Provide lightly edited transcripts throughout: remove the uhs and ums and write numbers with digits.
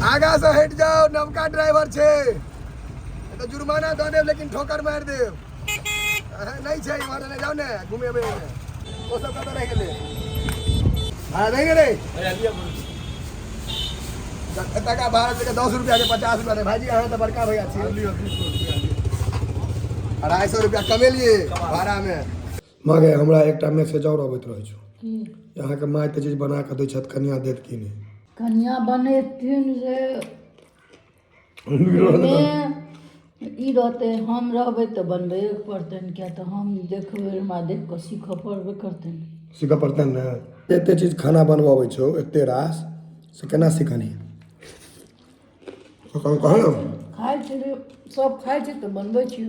आगा से हट जाओ, नवका ड्राइवर छे तो जुर्माना दो दे, लेकिन ठोकर मार दे नहीं छे। वहां ले जाओ ने घूमे बे वो सब कत रह गेले। हां नहीं रे टका भारत के 10 रुपया के 50 रुपया भाईजी अहाँ तो बड़का भैया छी। 250 रुपया कमेलिए भाड़ा में। मगे हमरा एकटा मैसेज और अबैत रहै छ की यहाँ के माय के चीज बना के दै छत, कन्या देत कि नहीं? कन्या बनेथिन जे ई रहते हम रहबै तऽ बनबे पड़तैन, क्या तो हम देखबै हमरा देख कऽ सीखऽ पड़बे करतैन। सीखऽ पड़तैन ने। एते चीज खाना बनवाबै छौ एते रास से केना सीखनी? तो कहै खाइ छै सब खाइ छै तऽ बनबै छी।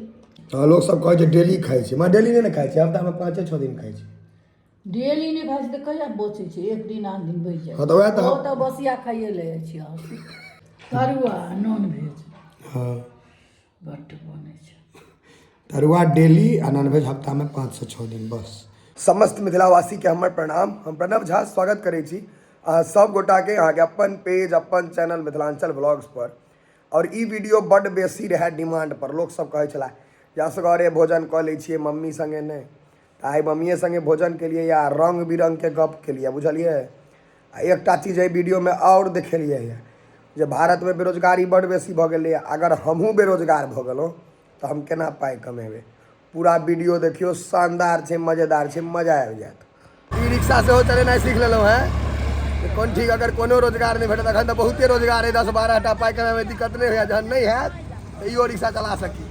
हाँ लोग सब कहै छै डेली खाइ छै, मैं डेली नहीं खाइ छै, हफ्ता में 5-6 दिन खाइ छै। डेली नहीं खाइ छै तऽ कहिया बचै छै? एक दिन आध दिन बचि जाइ हाँ तो वह तो ओ तऽ बसिया खाइए ले जाइ छी। तरुआ नॉन वेज हाँ बड्ड बनै छै। तरुआ डेली आ नॉनवेज हफ्ता में 5 से 6 दिन बस। समस्त मिथिलावासी के हमर प्रणाम। हम प्रणव झा स्वागत करै छी सब गोटा के अहाँ के अपन पेज अपन चैनल मिथिलांचल ब्लॉग्स पर। और ई वीडियो बड्ड बेसी रहे डिमांड पर। लोग सब कहै छला जे असगरे भोजन कऽ लै छियै मम्मी संगे नहीं, आइ मम्मीए संगे भोजन के लिए या रंग बिरंग के गप के लिए बुझलिए। एकटा चीज एहि वीडियो में और देखेलिए है जे भारत में बेरोजगारी बड़ बेसी भऽ गेलै। अगर हमहूँ बेरोजगार भऽ गेलहुँ तो हम केना पाइ कमेबै? पूरा वीडियो देखियो, शानदार छै, मजेदार छै, मजा आबि जायत। ई रिक्शा सेहो चलेनाइ सीख लेलहुँ हैं। कोन ठीक, अगर कोनो रोजगार नहीं भेटत अखन तऽ बहुते रोजगार है, 10-12 टा पाइ कमाबै में दिक्कत नहीं होइए। जहन नहीं हैत तऽ इहो रिक्शा चला सकी।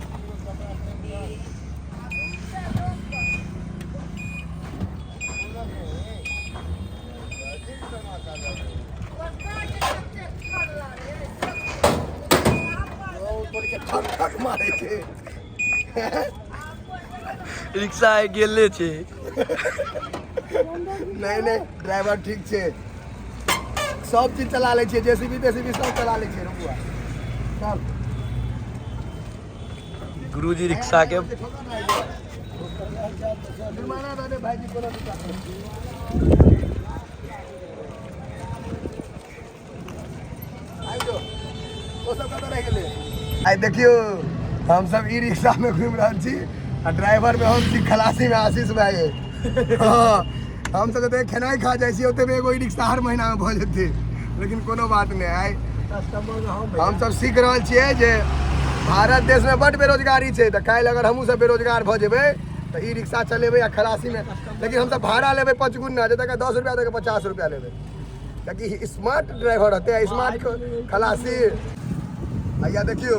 रिक्शा है गेले छे। नहीं नहीं ड्राइवर ठीक छे, सब चीज चला ले छे, जेसीबी तेसीबी सब चला ले छे। रुकुआ चल गुरुजी रिक्शा के जुर्माना दे दे भाईजी कोनो दिक्कत नहीं। आई जो वो सब कत रह गेले। आई देखियो हम सब ई रिक्शा में घूम रहल छी आ ड्राइवर में हम छी खलासी में आशीष भाई। हाँ हम सब तो खेनाई खा जाइ छी, ओते में एगो ई रिक्शा हर महीना में भऽ जेतै, लेकिन कोनो बात नहीं। आई हम सब सीख रहल छियै जे भारत देश में बड़ बेरोजगारी छै, तो काल्हि अगर हमहूँ सब बेरोजगार भऽ जेबै तो ई रिक्शा चलेबै या खलासी में, लेकिन हम सब भाड़ा लेबै 5 गुना, जतऽ 10 रुपया तक 50 रुपया लेबै, ताकि स्मार्ट ड्राइवर रहतै, स्मार्ट खलासी। या देखियो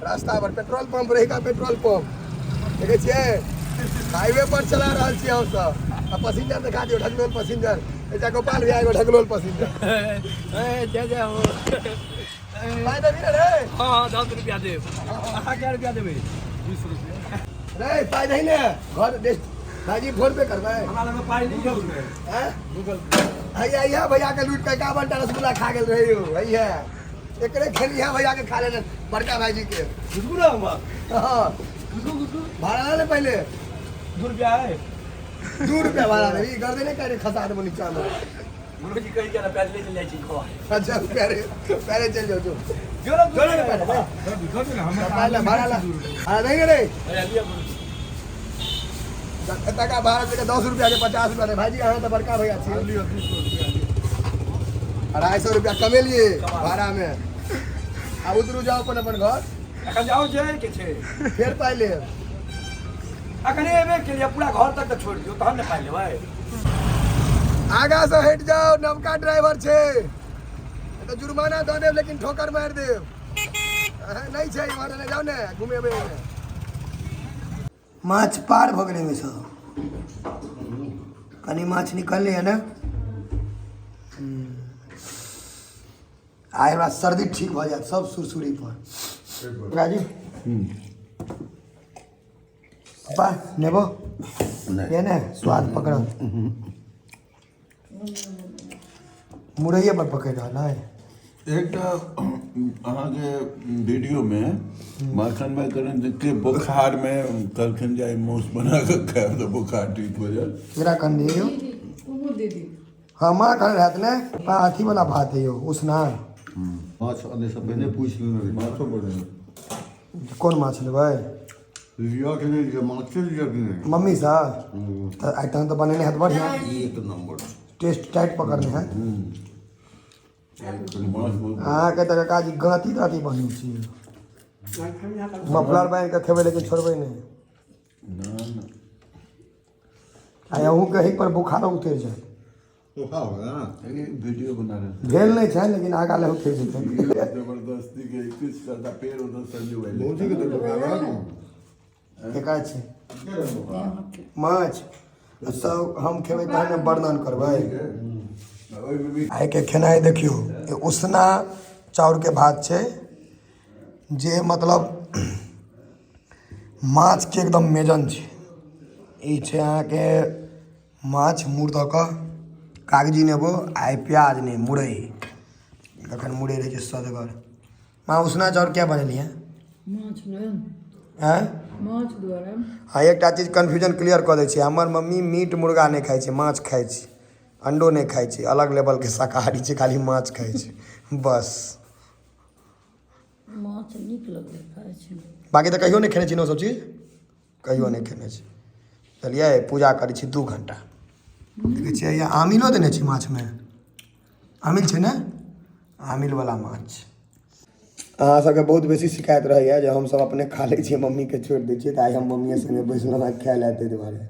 रास्ता पर पेट्रोल पंप रहेगा, पेट्रोल पंप देखे छियै, हाईवे पर चला रहल छियै हम सब। आ पैसेंजर दिखा दियो, ढकलोल पैसेंजर, ऐसा गोपाल भैया एगो ढकलोल पैसेंजर। जय हो। पाइ देबी रे? हाँ 10 रुपया देब। अहाँ क्या रुपया देबै? 20 रुपया। रे पाइ नहीं ने घर भाईजी फोन पे करबै? हमरा लग पाइ नहीं है उसमें। हैं गूगल पे। हैया भैया के लूट के 51 टा रसगुल्ला खा गेल रहे हो। हैया एकरे खेलिया भैया के खा लेने बड़का भाईजी के। गुसगुरा हुआ। हां गुसगु भाड़ा ले पहले 2 रुपया है। 2 रुपया भाड़ा ले, ई कर देने करे खसा दे नीचा में। गुरुजी कहि के पैदल चल जाइ छी खवा। अच्छा पहले चल जाओ जो जोरो पहले भाड़ा ला नहीं रे टका भारत के 10 रुपया के 50 रुपया भाईजी अहाँ तो बड़का भैया छी। 250 रुपया कमेलिए भाड़ा में। अब उतरू जाओ अपन अपन घर। अखन जाओ जे के छे फिर पाइ ले। अखन एबे के लिए पूरा घर तक तो छोड़ दियो तहन ने पाइ लेबै। आगा से हट जाओ, नवका ड्राइवर छे तो जुर्माना दो दे, लेकिन ठोकर मार दे नहीं छे। वहां ले जाओ ने घूमे बे माछ पार भ गेले में सब कनी माछ निकलले है ना। आइ हमरा सर्दी ठीक भ जात सब सुरसुरी पर। राजू पापा नेबो ये ने स्वाद पकड़ मुरैये पर पकड़ रहा है। एक अहाँके वीडियो में माखन भाई करें के बुखार में कलखन जाए मौस बना के खाए तो बुखार ठीक हो जाए। मेरा कन दियो दीदी हाँ माँ कर रहत ने अथी वाला भात है यो उसना माछ आने से पहले पूछ लेना रे माछो बने कोन माछ लेबै लिया के नहीं लिया माछ लिया के नहीं मम्मी सा तो आइटम तो बनेने हाथ बढ़िया एक नंबर टेस्ट टाइट पकड़ने हैं बहुत अहाँके तऽ काकाजी गाँती ताँती बनै छी मफलर बान्हि कऽ खेबै लेकिन छोड़बै नहि आ अहूँ कहीं पर बुखार उतरि जायत तो हाँ होगा ना वीडियो बना रहे भेल नहि छै लेकिन आगाँ ले उतरि जेतै हैं जबरदस्ती के कुछ करता पेड़ उधर संजू मोदी के तो लगा ना एका छै माछ सब हम खेबै तहन ने वर्णन करबै आइके खेनाइ देखियौ ई उसना चाउरके भात छै जे मतलब माछके एकदम मेजन छै ई छै अहाँके माछ मूड़ दऽ कऽ कागजी नेबो आ प्याज नहि मुरइ एखन मुरइ रहै छै सदगर माँ उसना चाउर क्या बनेलियै माछ लेब आँय माछ दुआरे हाँ एकटा चीज कन्फ्यूजन क्लियर कऽ दै छी हमर मम्मी मीट मुर्गा नहि खाइ छै माछ खाइ छै अंडो नहीं खाई छी अलग लेवल के शाकाहारी छै खाली माछ खाई छी बस माछ नीक लगलै खाइ छी बाकी तऽ कहियो नहीं खेने छी ने सब चीज कहियो नहीं खेने छी चलिए पूजा करै छी 2 घंटा देखै छियै या आमिलो देने छी माछमे आमिल छै ने आमिलवला माछ अहाँ सबके बहुत बेसी शिकायत रहैया जे हमसब अपने खा लै छियै मम्मीके छोड़ि दै छियै तऽ आइ हम मम्मीए संगे बैसलहुँ हँ खाय लए ताहि दुआरे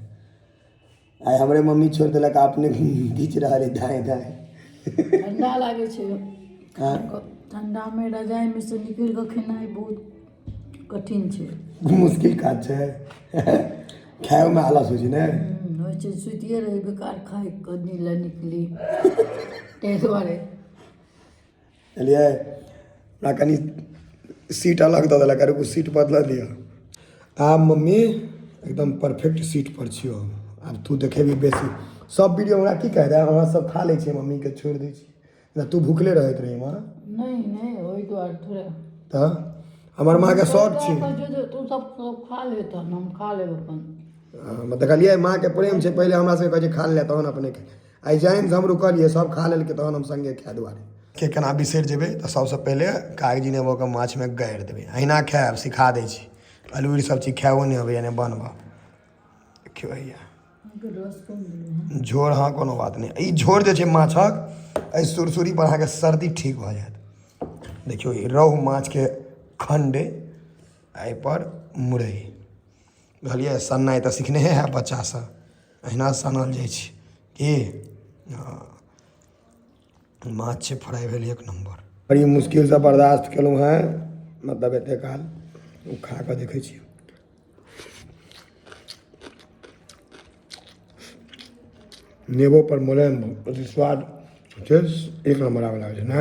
आइ हमरे मम्मी छोड़ि देलक अपने घीच रहल है दाएँ दाएँ ठंडा लागै छै हाँ? ठंडामे रजाइमे से निकलि कऽ खेनाइ बहुत कठिन छै मुश्किल काज छै खाइयोमे आलस होइ छै ने होइ छै सुतिए रही बेकार खाइ कनी लए निकली ताहि दुआरे बुझलियै हमरा कनि सीट अलग दऽ देलक अरे सीट बदलऽ दिअ आब मम्मी एकदम परफेक्ट सीट पर छियौ आब तू देखेबी बेसी सब वीडियो हमरा की कहै रहे अहाँ सब खा लै छियै मम्मीके छोड़ि दै छी ना तू भूखले रहैत रही माँ नहीं ओहि दुआरे थोड़े तऽ हमर माँके शौक छै तू सब खा ले तहन हम खा लेब अपन देखलियै माँके प्रेम छै पहिले हमरा सबके कहै छै खा ले तहन अपने आइ जाइन से हम रुकलियै सब खा लेलकै तहन हम संगे खाए दुआरे के केना बिसरि जेबै तऽ सबसँ पहिले कागजी नेबोके माछमे गाड़ि देबै अहिना खायब सिखा दै छी अलूरी सब चीज खाएओ नहि अबैया नहि बनबऽ देखियौ हैया रस कम देबै झोर हाँ कोनो बात नहीं ई झोर जे छै माछक एहि सुरसुरी पर अहाँके सर्दी ठीक भऽ जायत देखियौ ई रोहु माछके खण्ड एहिपर मुरइ बुझलियै सन्नाइ तऽ सिखने है बच्चासँ अहिना सनल जाइ छै की हाँ माछ छै फ्राइ भेल 1 नम्बर बड़ी मुश्किलसँ बर्दाश्त केलहुँ हैं मतलब एते काल ओ खा कऽ देखै छी नेबो पर मोलायम स्वाद छै 1 नंबर आवे लागै छै ने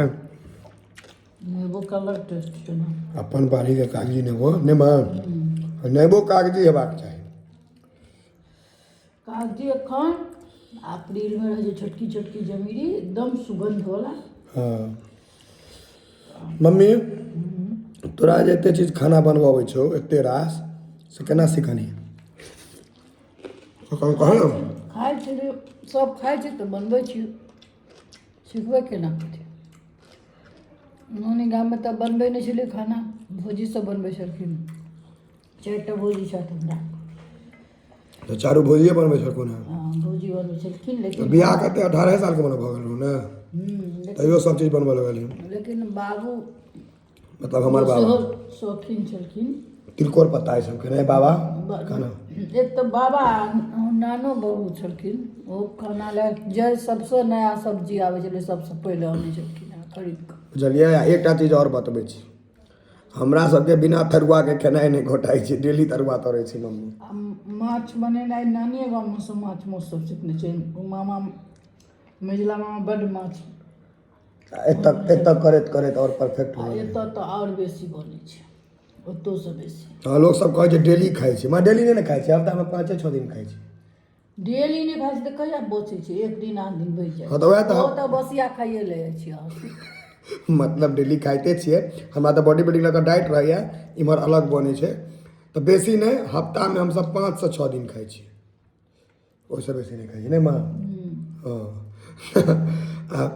नेबो का अलग टेस्ट छै ने अपन बाड़ीके कागजी नेबो नहि माँ नेबो कागजी हेबाक चाही कागजी एखन अप्रीलमे रहै छै छोटकी छोटकी जमीरी एकदम सुगंधवला हाँ मम्मी तोरा जे एते चीज खाना बनबऽ अबै छौ एते रास से केना सिखनी कह ने खाइ छै सब खाइ छै तऽ बनबै छी सिखबै केना करतै नानी गाममे तऽ बनबै नहि छलै खाना भौजी सब बनबै छलखिन 4टा भौजी छथि हमरा तऽ चारू भोजिए बनबै छलखुन हेँ हाँ भौजी बनबै छलखिन लेकिन बियाह कते 18 सालके बनऽ भऽ गेल रहौ ने तैयो सब चीज बनबऽ लगलियै लेकिन बाबू मतलब हमर बाबा सेहो शौकीन छलखिन तिलकोर पत्ता ई सबके नहीं बाबा खाना एक तऽ बाबा नानो बहू छलखिन ओ खाना लए जे सबसँ नया सब्जी आबै छलै सबसँ पहिले आनै छलखिन खरीद कऽ बुझलियै एकटा चीज आओर बतबै छी हमरा सबके बिना तरुआके खेनाइ नहि घोटाइ छै डेली तरुआ तरै छै मम्मी आ माछ बनेनाइ नानिए गाममे सँ माछ सब सिखने छै ओ मामा मझिला मामा बड्ड माछ एतऽ करैत करैत आओर परफेक्ट हो गेलै एतऽ तऽ आओर बेसी बनै छै ओतोसँ बेसी हाँ लोग सब कहै छै डेली खाइ छै माँ डेली नहि खाइ छै हफ्तामे 5-6 दिन खाइ छै डेली नहि खाइ छै तऽ कहिया बचै छै एक दिन आध दिन बचि जाइ हाँ तऽ वएह छै तऽ ओ तऽ बसिया खाइए लै छियै अहाँ मतलब डेली खाइते छियै हमरा तऽ बॉडी बिल्डिंग लऽ कऽ डाइट रहैया इम्हर अलग बनै छै तऽ बेसी नहि हफ्तामे हमसब 5 से 6 दिन खाइ छियै ओहिसँ बेसी नहि खाइ छियै नहि माँ हाँ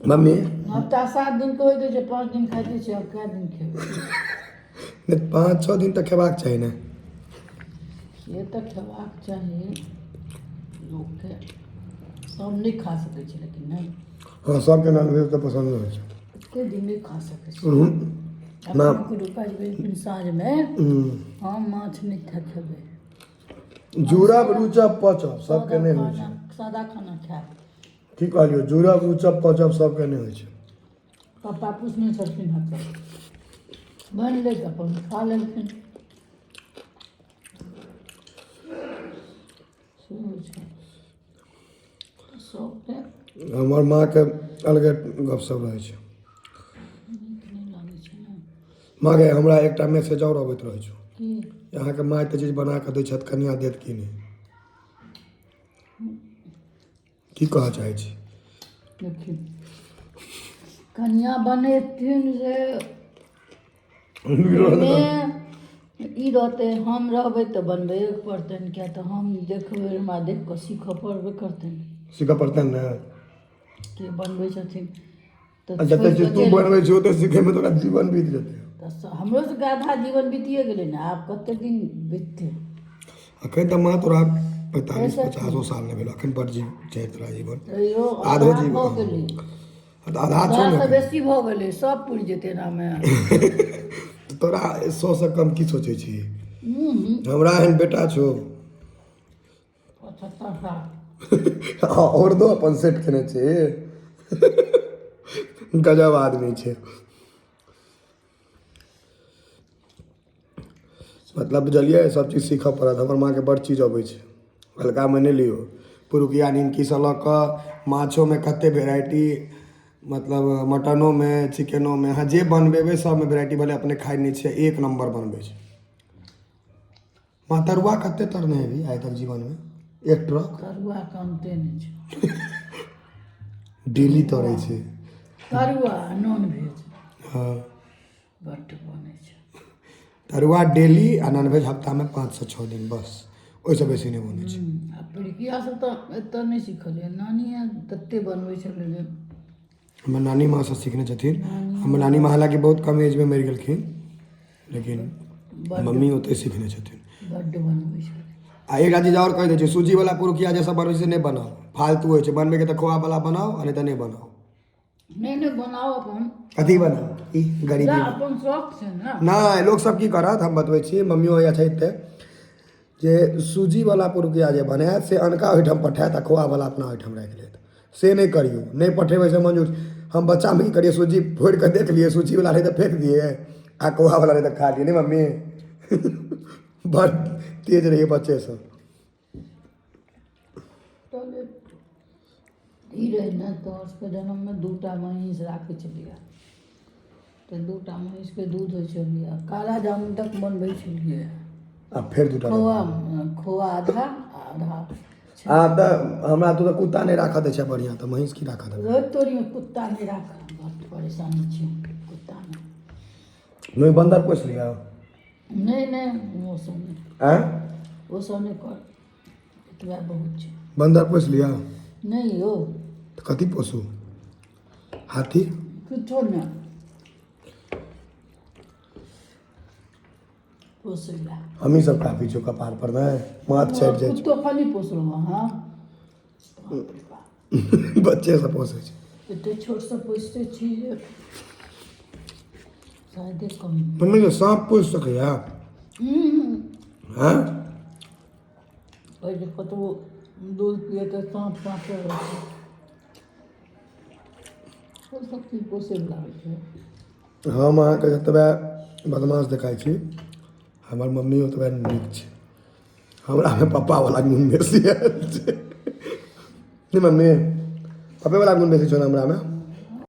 मम्मी हफ्ता 7 दिन के होइत छै, 5 दिन खाइते छै, अब कए दिन खेबै? नहीं 5-6 दिन तक खेबाक चाही ने। से तऽ खेबाक चाही लोकके, सब नहि खा सकै छै, लेकिन नहि हाँ सबके नॉनवेज तो पसंद नहीं है। एते दिन नहीं खा सकै छै। ना। अपने को रुका जेबै लेकिन साँझमे हम माछ नहीं खेबै, जुड़ब रुचब पचब सबके सादा नहीं होइ छै। खाना सादा खाना खायब। की कहलियो जुड़ब रुचब पचब सबके नहीं होइ छै। पापा पूछने छलखिन हँ तऽ बनि लै तऽ अपन खा लेलखिन। से होइ छै सबके हमर माँ के अलगे गप सब रहै छै। नीक नहि लागै छै ने। माँ गे हमरा एकटा मैसेज और अबैत रहै छै, की अहाँके माँ एते चीज बना कऽ दै छथि, कनिया देत कि नहि? की कहऽ चाहै छी? देखियौ कनिया बनेथिन जे एहिमे ई रहतै, हम रहबै तऽ बनबैए पड़तनि, किया तऽ हम देखबै, हमरा देख कऽ सीखऽ पड़बे करतनि सीखऽ पड़तनि ने। के बनबै छथिन। तऽ जते छोड़ि चीज कऽ तू चलि बनबै छी ओते सीखैमे तोरा जीवन बीत जेतै। तऽ हमरो सबके आधा जीवन बीतिए गेलै ने, आब कतेक दिन बीततै? अखन तऽ माँ तोरा कैसे 45-50 साल नहि भेल, अखन बड़ छै तोरा जीवन। तैयो आधो आधा जीवन भऽ गेलै, तऽ आधा छौ आधासँ ने। बेसी भऽ गेलै, सब पुरि जेतै एनामे। तोरा 100 से कम की सोचै छी? हमरा एहन बेटा छौ। 75 साल और दो अपन सेट केने छी। गजब आदमी छै। मतलब बुझलियै, सब चीज सीखऽ पड़त। हमर माँके बड़ चीज अबै छै, हल्कामे नहि लियौ। पुरुकिया निमकीसँ लऽ कऽ माछोमे कतेक वेराइटी, मतलब मटनोमे चिकेनोमे अहाँ जे बनबेबै सबमे वेराइटी। भले अपने खाइ नहि छियै, एक नम्बर बनबै छै। माँ तरुआ कतेक तरने हेबही आइ तक जीवनमे? एक ट्रक तरुआ के अन्ते नहि छै। डेली तरै छै। तरुआ नॉन वेज हाँ बड्ड बनै छै। तरुआ डेली आ नॉनवेज हफ्तामे 5 से 6 दिन, बस ओहिसँ बेसी नहि बनै छै। आ पिरुकिया सब तऽ एतऽ नहि सिखलियै, नानिये तते बनबै छलै जे हमर नानी माँ से सीखने छथिन। हमर नानी माँ हालांकि बहुत कम एजमे मरि गेलखिन, लेकिन मम्मी ओतहि सीखने छथिन। बड्ड बनबै छलै। आ एकटा चीज और कहि दै छै, सूजीवला पुरुकिया जे सब बनबै छै से नहि बनाओ, फालतू होइ छै। बनबैके तऽ खोआवला बनाओ, आ नहि तऽ नहि बनाओ। नहीं बनाओ अपन, कथी बनाओ? ई गरीबी जा अपन शौक छै ने। नहीं, लोक सब की करत हम बतबै छी, मम्मियो या छै ते जे सूजीवला पुरुकिया जे बनायत से अनका ओहिठाम पठायत आ खोआवला अपना ओहिठाम राखि लेत। से नहीं करियौ, नहीं पठेबै से मंजूर। हम बच्चामे की करिए, सूजी फोड़ि कऽ देख लिए, सूजीवला रहै तऽ फेंक दिए, आ खोआवला रहै तऽ खा लिए। नहीं मम्मी? बड़ तेज रहिए बच्चे सब। तब ई रहै ने, तोहर सबके जन्ममे 2टा महींस राखै छलियै, तऽ 2टा महींसके दूध होइ छलियै, काला जामुन तक बनबै छलियै। आ फेर दूटा खोआ आधा आधा तऽ हमरा तो कुत्ता नहीं राखऽ दै छै बढ़िआँ, तऽ महींस की राखऽ देबै? रोज तोरी कुत्ता नहीं राख, बहुत परेशानी छै कुत्ता में। नहीं बंदर पोसि लिअ। नहीं वो सब नहीं, आँय वो सब नहीं कर, एतबा बहुत छै। बंदर पोसि लिअ नहीं यौ, तऽ कथी पोसू? हाथी? किछो नहीं पोसै लए। हमही सब काफी छौ कपार पर में, माथ छाटि जाइ कुत्तो खाली पोसलहुँ हाँ, छै। बच्चे से पोसै छै। एते छोट से पोसते छी जे शायदे कम। मम्मी के सांप पोसि सकैया? हाँ पहिले कतबो दूध पिए तऽ साँप साँपे रहै छै, ओ सब चीज पोसैवला होइ छै। हम अहाँके जतबे बदमाश देखाइ छी, हमर मम्मी ओतबे नीक छै। हमरामे पप्पावला गुण बेसी आयल छै। नहीं मम्मी? पप्पेवला गुण बेसी छौ ने हमरामे?